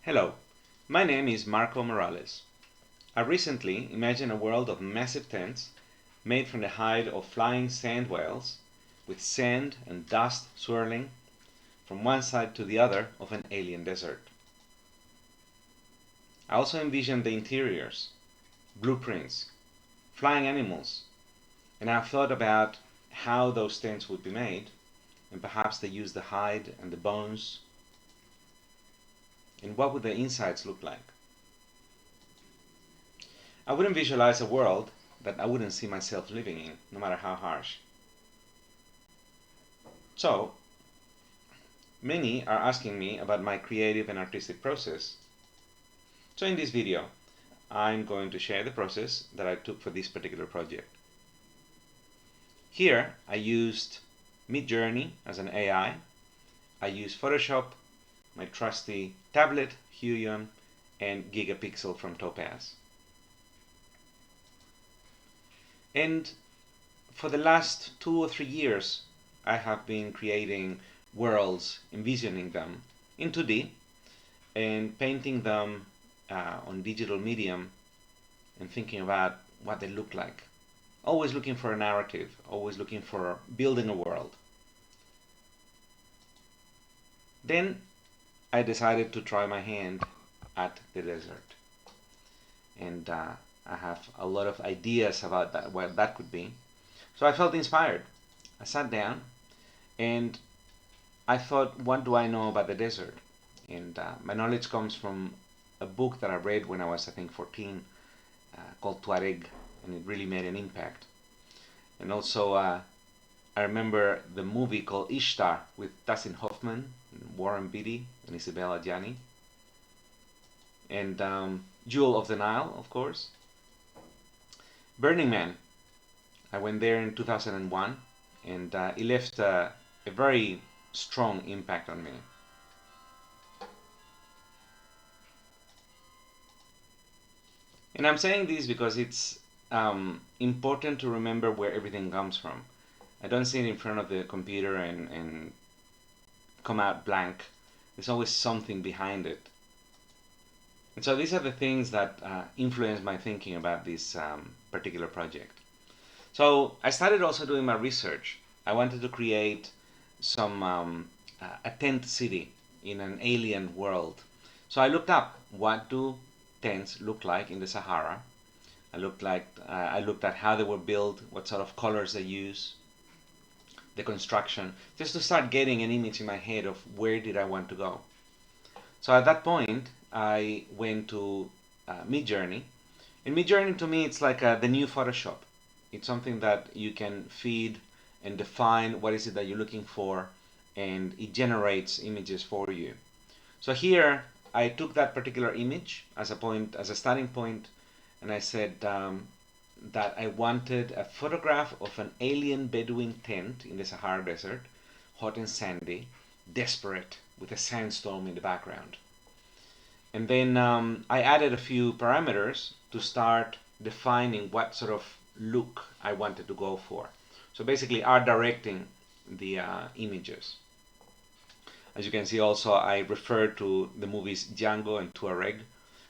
Hello, my name is Marco Morales. I recently imagined a world of massive tents made from the hide of flying sand whales with sand and dust swirling from one side to the other of an alien desert. I also envisioned the interiors, blueprints, flying animals, and I've thought about how those tents would be made, and perhaps they use the hide and the bones, and what would the insides look like. I wouldn't visualize a world that I wouldn't see myself living in, no matter how harsh. So, many are asking me about my creative and artistic process. So in this video, I'm going to share the process that I took for this particular project. Here, I used Midjourney as an AI. I used Photoshop, my trusty tablet, Huion, and Gigapixel from Topaz. And for the last 2 or 3 years, I have been creating worlds, envisioning them in 2D and painting them on digital medium and thinking about what they look like. Always looking for a narrative, always looking for building a world. Then I decided to try my hand at the desert. And I have a lot of ideas about that, what that could be. So I felt inspired. I sat down and I thought, what do I know about the desert? And my knowledge comes from a book that I read when I was, I think, 14, called Tuareg, and it really made an impact. And also, I remember the movie called Ishtar with Dustin Hoffman, Warren Beatty, and Isabella Gianni. And Jewel of the Nile, of course. Burning Man. I went there in 2001, and it left a very strong impact on me. And I'm saying this because it's important to remember where everything comes from. I don't sit in front of the computer and come out blank. There's always something behind it. And so these are the things that influence my thinking about this particular project. So I started also doing my research. I wanted to create some a tent city in an alien world. So I looked up, what do tents look like in the Sahara? I looked at how they were built, what sort of colors they use, the construction, just to start getting an image in my head of where did I want to go. So at that point, I went to Midjourney. And Midjourney to me, it's like the new Photoshop. It's something that you can feed and define what is it that you're looking for, and it generates images for you. So here, I took that particular image as a starting point, and I said that I wanted a photograph of an alien Bedouin tent in the Sahara Desert, hot and sandy, desperate, with a sandstorm in the background. And then I added a few parameters to start defining what sort of look I wanted to go for. So basically art directing the images. As you can see also, I refer to the movies Django and Tuareg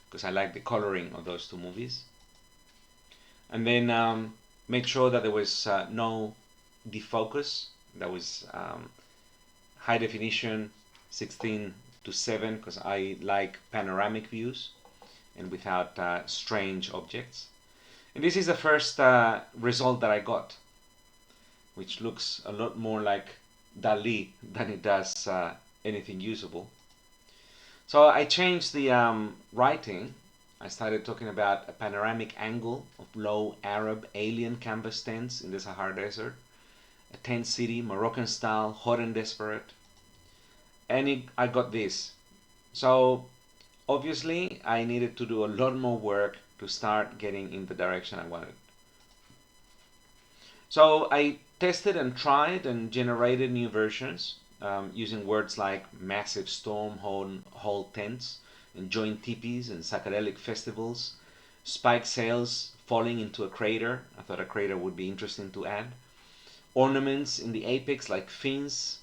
because I like the coloring of those two movies. And then make sure that there was no defocus. That was high definition 16:7 because I like panoramic views and without strange objects. And this is the first result that I got, which looks a lot more like Dali than it does anything usable. So I changed the writing. I started talking about a panoramic angle of low Arab alien canvas tents in the Sahara Desert, a tent city, Moroccan style, hot and desperate. And I got this. So obviously I needed to do a lot more work to start getting in the direction I wanted. So I tested and tried and generated new versions using words like massive storm hall tents and joint teepees and psychedelic festivals, spike sails falling into a crater. I thought a crater would be interesting to add. Ornaments in the apex like fins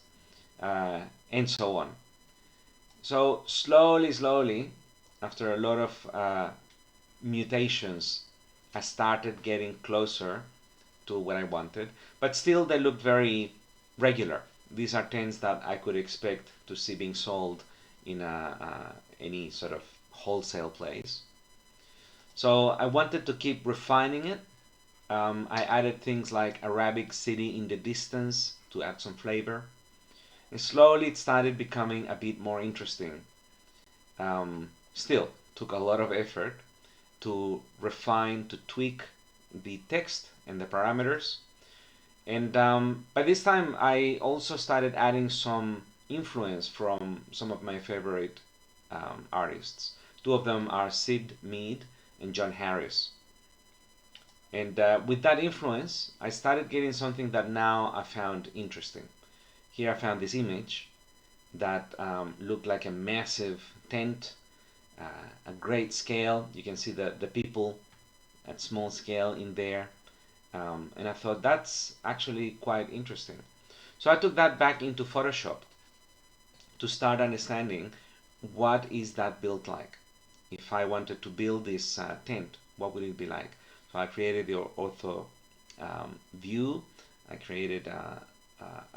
and so on. So slowly, after a lot of mutations, I started getting closer to what I wanted, but still they look very regular. These are tents that I could expect to see being sold in any sort of wholesale place. So I wanted to keep refining it. I added things like Arabic city in the distance to add some flavor. And slowly it started becoming a bit more interesting. Still took a lot of effort to refine, to tweak the text and the parameters. And by this time, I also started adding some influence from some of my favorite artists. Two of them are Sid Mead and John Harris. And with that influence, I started getting something that now I found interesting. Here I found this image that looked like a massive tent, a great scale. You can see the people at small scale in there. And I thought that's actually quite interesting. So I took that back into Photoshop to start understanding what is that built like. If I wanted to build this tent, what would it be like? So I created the ortho view. I created a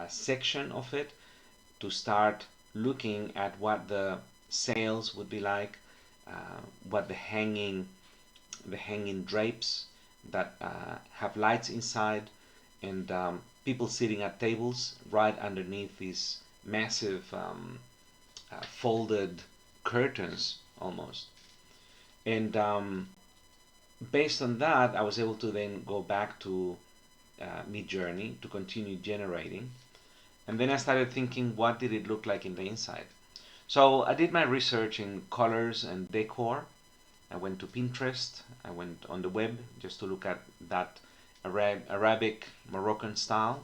section of it to start looking at what the sails would be like, what the hanging drapes that have lights inside, and people sitting at tables right underneath these massive folded curtains almost. And based on that, I was able to then go back to Midjourney to continue generating. And then I started thinking, what did it look like in the inside? So I did my research in colors and decor. I went to Pinterest. I went on the web just to look at that Arabic Moroccan style.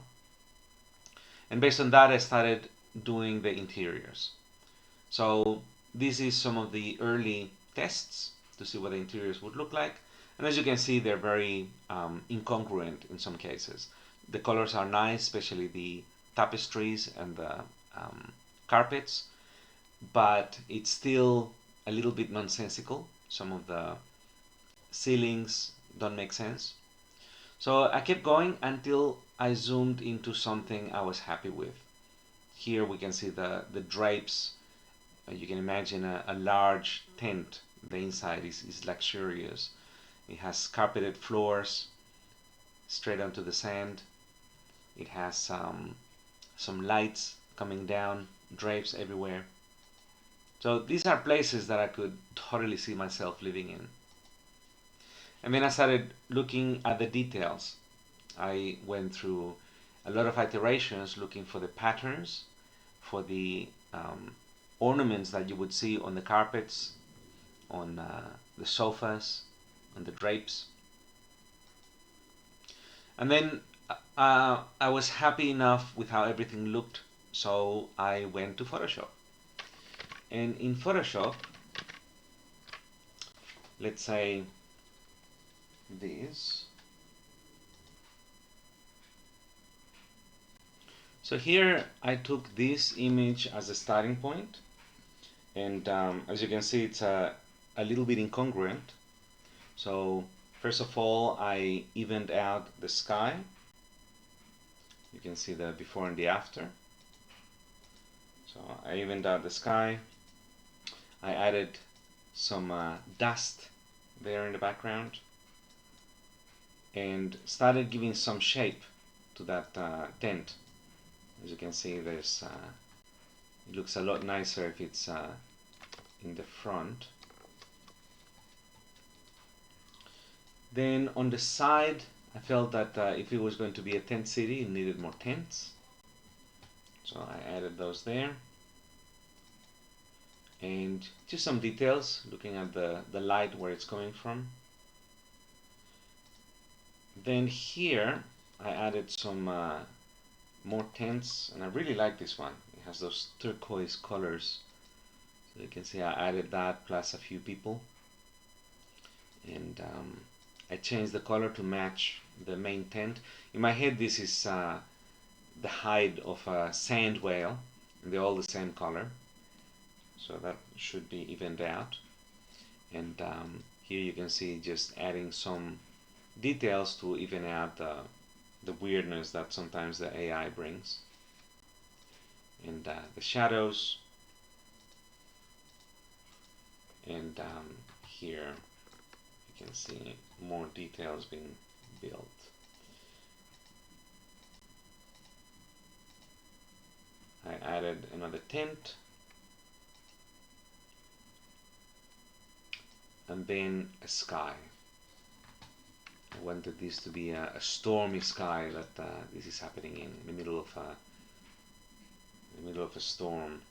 And based on that, I started doing the interiors. So this is some of the early tests to see what the interiors would look like. And as you can see, they're very incongruent in some cases. The colors are nice, especially the tapestries and the carpets, but it's still a little bit nonsensical. Some of the ceilings don't make sense. So I kept going until I zoomed into something I was happy with. Here we can see the drapes. You can imagine a large tent. The inside is luxurious. It has carpeted floors straight onto the sand. It has some lights coming down, drapes everywhere. So these are places that I could totally see myself living in. And then I started looking at the details. I went through a lot of iterations looking for the patterns, for the ornaments that you would see on the carpets, on the sofas, on the drapes. And then I was happy enough with how everything looked, so I went to Photoshop. And in Photoshop, let's say this. So here I took this image as a starting point, and as you can see, it's a little bit incongruent. So first of all, I evened out the sky. You can see the before and the after. So I evened out the sky. I added some dust there in the background and started giving some shape to that tent. As you can see, there's it looks a lot nicer if it's in the front. Then on the side, I felt that if it was going to be a tent city, it needed more tents. So I added those there. And just some details, looking at the light, where it's coming from. Then here, I added some more tents, and I really like this one. It has those turquoise colors. So you can see I added that plus a few people. And I changed the color to match the main tent. In my head, this is the hide of a sand whale, and they're all the same color. so that should be evened out. And here you can see just adding some details to even out the weirdness that sometimes the AI brings. And the shadows, and here you can see more details being built. I added another tent, and then a sky. I wanted this to be a stormy sky that this is happening in the middle of a storm.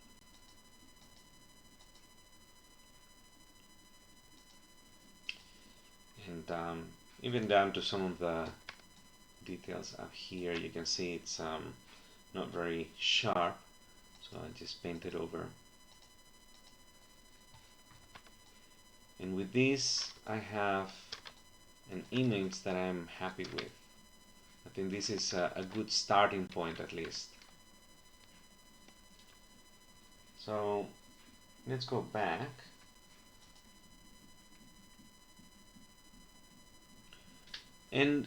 And even down to some of the details up here, you can see it's not very sharp, so I just painted over. And with this, I have an image that I'm happy with. I think this is a good starting point, at least. So let's go back. And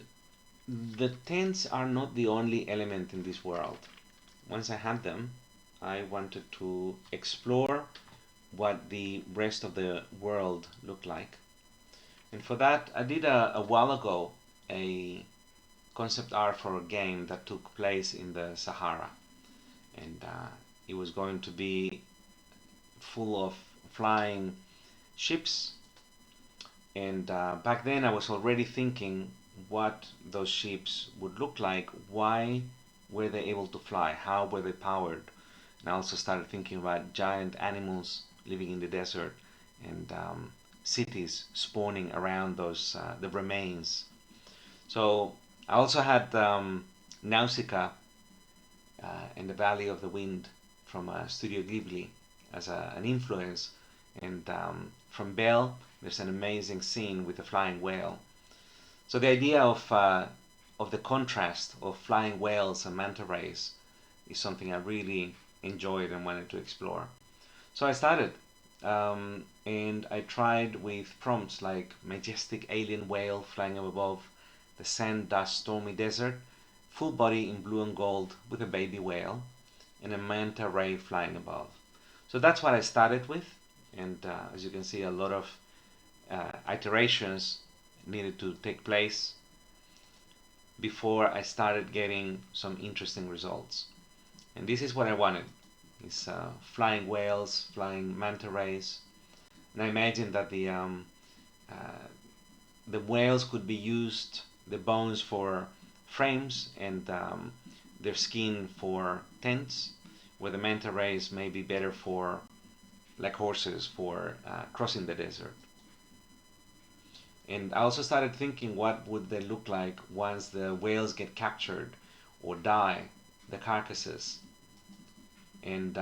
the tents are not the only element in this world. Once I had them, I wanted to explore what the rest of the world looked like. And for that, I did a while ago a concept art for a game that took place in the Sahara. And it was going to be full of flying ships. And back then I was already thinking what those ships would look like, why were they able to fly, how were they powered. And I also started thinking about giant animals living in the desert, and cities spawning around those the remains. So I also had Nausicaa and the Valley of the Wind from Studio Ghibli as an influence, and from Belle there's an amazing scene with a flying whale. So the idea of the contrast of flying whales and manta rays is something I really enjoyed and wanted to explore. So I started, and I tried with prompts like majestic alien whale flying above the sand dust stormy desert, full body in blue and gold with a baby whale, and a manta ray flying above. So that's what I started with, and as you can see, a lot of iterations needed to take place before I started getting some interesting results. And this is what I wanted. It's flying whales, flying manta rays. And I imagined that the whales could be used, the bones for frames, and their skin for tents, where the manta rays may be better for, like horses, for crossing the desert. And I also started thinking, what would they look like once the whales get captured or die, the carcasses. And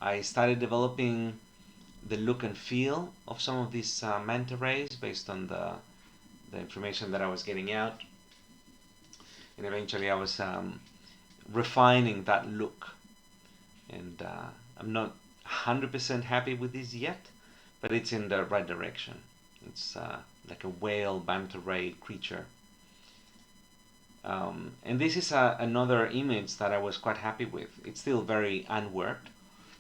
I started developing the look and feel of some of these manta rays based on the information that I was getting out. And eventually I was refining that look. And I'm not 100% happy with this yet, but it's in the right direction. It's like a whale manta ray creature. And this is another image that I was quite happy with. It's still very unworked,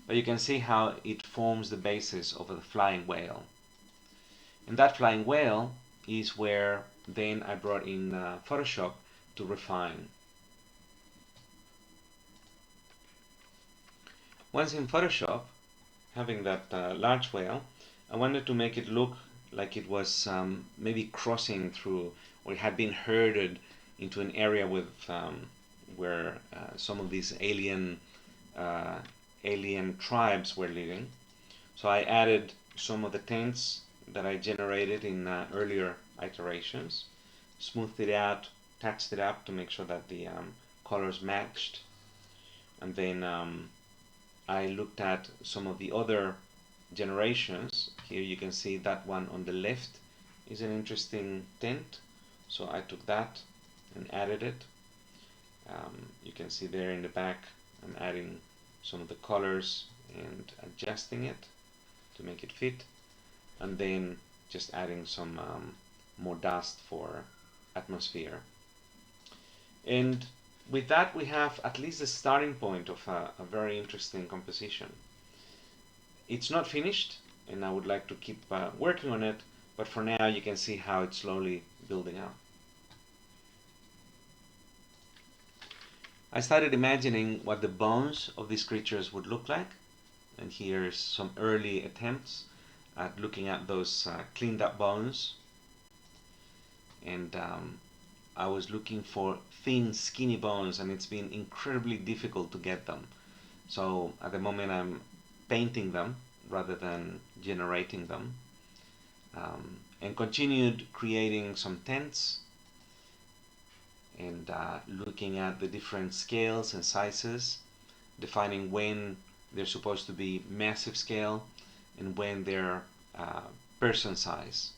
but you can see how it forms the basis of the flying whale. And that flying whale is where then I brought in Photoshop to refine. Once in Photoshop, having that large whale, I wanted to make it look like it was maybe crossing through, or it had been herded into an area with where some of these alien tribes were living. So I added some of the tents that I generated in earlier iterations, smoothed it out, touched it up to make sure that the colors matched, and then I looked at some of the other generations. Here you can see that one on the left is an interesting tent, so I took that and added it. You can see there in the back I'm adding some of the colors and adjusting it to make it fit, and then just adding some more dust for atmosphere. And with that, we have at least the starting point of a very interesting composition. It's not finished, and I would like to keep working on it, but for now you can see how it's slowly building up. I started imagining what the bones of these creatures would look like, and here's some early attempts at looking at those cleaned up bones. And I was looking for thin, skinny bones, and it's been incredibly difficult to get them. So at the moment I'm painting them rather than generating them, and continued creating some tents and looking at the different scales and sizes, defining when they're supposed to be massive scale and when they're person size,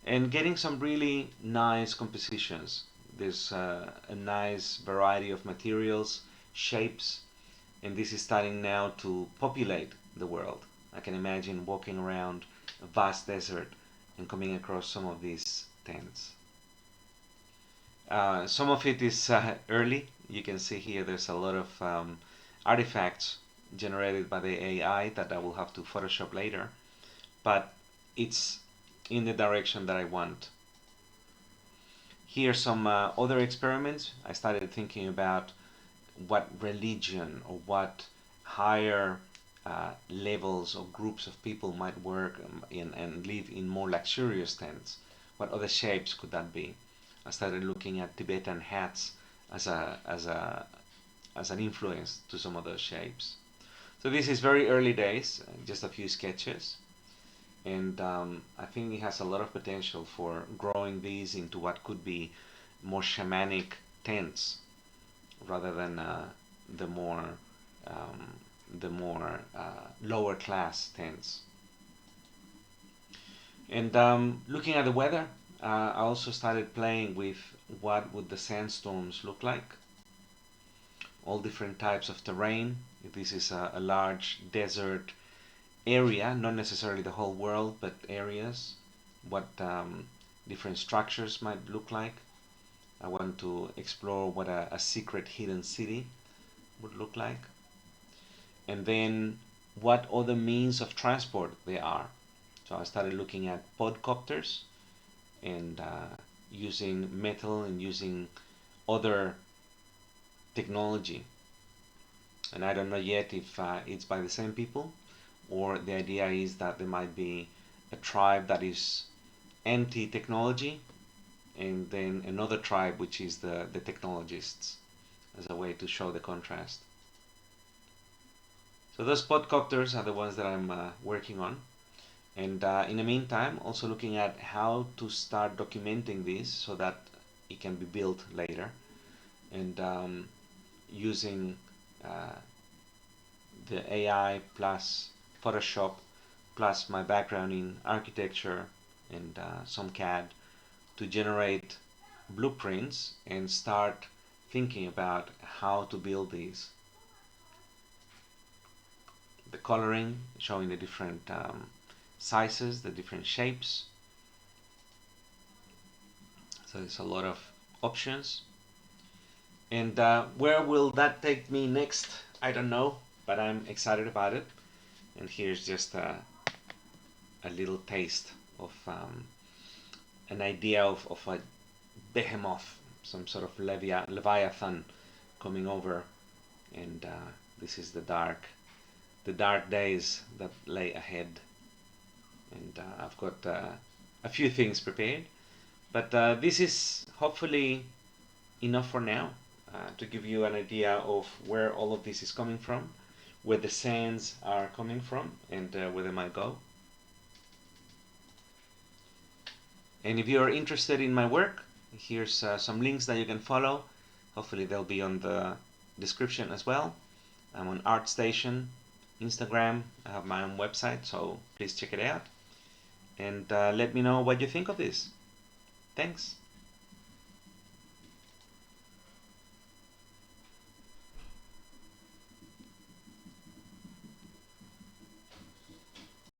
and getting some really nice compositions. There's a nice variety of materials, shapes, and this is starting now to populate the world. I can imagine walking around a vast desert and coming across some of these tents. Some of it is early. You can see here there's a lot of artifacts generated by the AI that I will have to Photoshop later, but it's in the direction that I want. Here are some other experiments. I started thinking about what religion or what higher levels or groups of people might work in and live in more luxurious tents. What other shapes could that be? I started looking at Tibetan hats as an influence to some of those shapes. So this is very early days, just a few sketches, and I think it has a lot of potential for growing these into what could be more shamanic tents rather than the more lower class tents. And looking at the weather, I also started playing with what would the sandstorms look like. All different types of terrain. If this is a large desert area, not necessarily the whole world, but areas, what different structures might look like. I want to explore what a secret hidden city would look like. And then what other means of transport there are. So I started looking at PODCOPTERS and using metal and using other technology. And I don't know yet if it's by the same people, or the idea is that there might be a tribe that is anti-technology and then another tribe which is the technologists, as a way to show the contrast. So those podcopters are the ones that I'm working on. And in the meantime, also looking at how to start documenting this so that it can be built later, and using the AI plus Photoshop plus my background in architecture and some CAD to generate blueprints and start thinking about how to build these. The coloring, showing the different sizes, the different shapes. So there's a lot of options. And where will that take me next? I don't know, but I'm excited about it. And here's just a little taste of an idea of a behemoth, some sort of leviathan coming over. And this is the dark days that lay ahead. And I've got a few things prepared, but this is hopefully enough for now to give you an idea of where all of this is coming from, where the sands are coming from, and where they might go. And if you're interested in my work, here's some links that you can follow. Hopefully they'll be on the description as well. I'm on ArtStation, Instagram. I have my own website, so please check it out. And let me know what you think of this. Thanks.